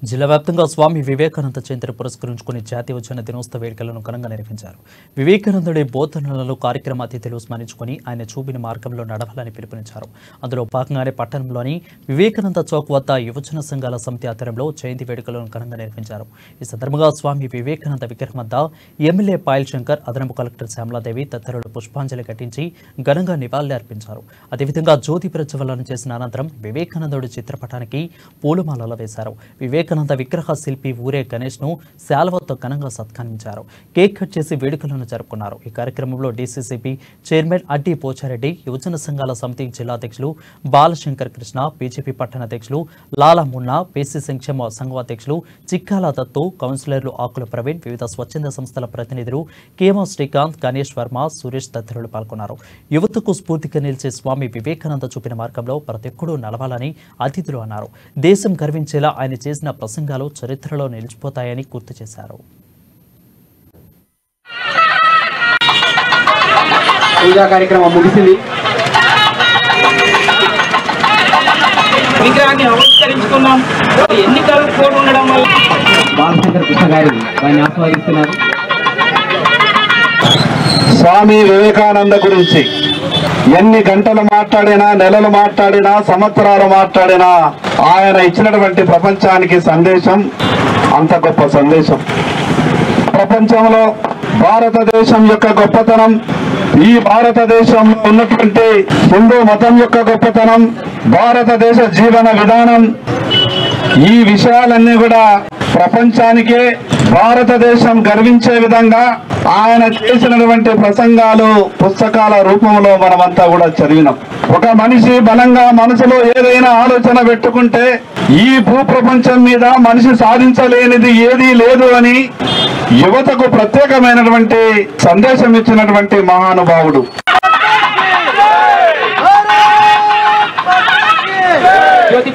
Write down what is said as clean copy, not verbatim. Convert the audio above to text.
జిల్లా వ్యాప్తంగా స్వామి వివేకానంద జయంతిని పురస్కరించుకుని జాతీయ ఉద్యాన దినోత్సవ వేడుకలను ఘనంగా నిర్వహించారు. వివేకానందుడి బోధనలను కార్యక్రమ అతిథులు స్మరించుకుని ఆయన చూపిన మార్గంలో నడవాలని పిలుపునిచ్చారు. అందులో భాగంగానే పట్టణంలోని వివేకానంద చౌక్ వద్ద యువజన సంఘాల సమితి ఆధ్వర్యంలో జయంతి వేడుకలను ఘనంగా నిర్వహించారు. ఈ సందర్భంగా స్వామి వివేకానంద విగ్రహం వద్ద ఎమ్మెల్యే పాయల్ శంకర్, అదనపు కలెక్టర్ శ్యామలాదేవి తదితరులు పుష్పాంజలి ఘటించి ఘనంగా నివాళులు అర్పించారు. అదేవిధంగా జ్యోతి ప్రజ్వలన చేసిన అనంతరం వివేకానందుడి చిత్రపటానికి పూలమాలలు వేశారు. వివేకానంద విగ్రహ శిల్పి ఊరే గణేష్ ను శాలువాతో ఘనంగా సత్కరించారు. కేక్ కట్ చేసి వేడుకలను జరుపుకున్నారు. ఈ కార్యక్రమంలో డీసీసీబీ చైర్మన్ అడ్డి పోచారెడ్డి, యువజన సంఘాల సమితి జిల్లా అధ్యక్షులు బాలశంకర్ కృష్ణ, బీజేపీ పట్టణ అధ్యక్షులు లాలా మున్నా, పీసీ సంక్షేమ సంఘం అధ్యక్షులు చిక్కాల దత్తు, కౌన్సిలర్లు ఆకుల ప్రవీణ్, వివిధ స్వచ్ఛంద సంస్థల ప్రతినిధులు కేమ శ్రీకాంత్, గణేష్ వర్మ, సురేష్ తదితరులు పాల్గొన్నారు. యువతకు స్ఫూర్తిగా నిలిచే స్వామి వివేకానంద చూపిన మార్గంలో ప్రతి ఒక్కరూ నడవాలని అతిథులు అన్నారు. దేశం గర్వించేలా ఆయన చేసిన ప్రసంగాలు చరిత్రలో నిలిచిపోతాయని గుర్తు చేశారు. పూజా కార్యక్రమం ముగిసింది. విగ్రహాన్ని ఆవిష్కరించుకున్నాం. ఎన్నికలు కోడ్ ఉండడం వల్ల బాలశంకర్ కృష్ణ గారు వారిని ఆస్వాదిస్తున్నారు. స్వామి వివేకానంద గురించి ఎన్ని గంటలు మాట్లాడినా, నెలలు మాట్లాడినా, సంవత్సరాలు మాట్లాడినా ఆయన ఇచ్చినటువంటి ప్రపంచానికి సందేశం అంత గొప్ప సందేశం. ప్రపంచంలో భారతదేశం యొక్క గొప్పతనం, ఈ భారతదేశంలో ఉన్నటువంటి హిందూ మతం యొక్క గొప్పతనం, భారతదేశ జీవన విధానం, ఈ విషయాలన్నీ కూడా ప్రపంచానికే భారతదేశం గర్వించే విధంగా ఆయన చేసినటువంటి ప్రసంగాలు పుస్తకాల రూపంలో మనమంతా కూడా చదివినాం. ఒక మనిషి బలంగా మనసులో ఏదైనా ఆలోచన పెట్టుకుంటే ఈ భూప్రపంచం మీద మనిషి సాధించలేనిది ఏదీ లేదు అని యువతకు ప్రత్యేకమైనటువంటి సందేశం ఇచ్చినటువంటి మహానుభావుడు. జ్యోతి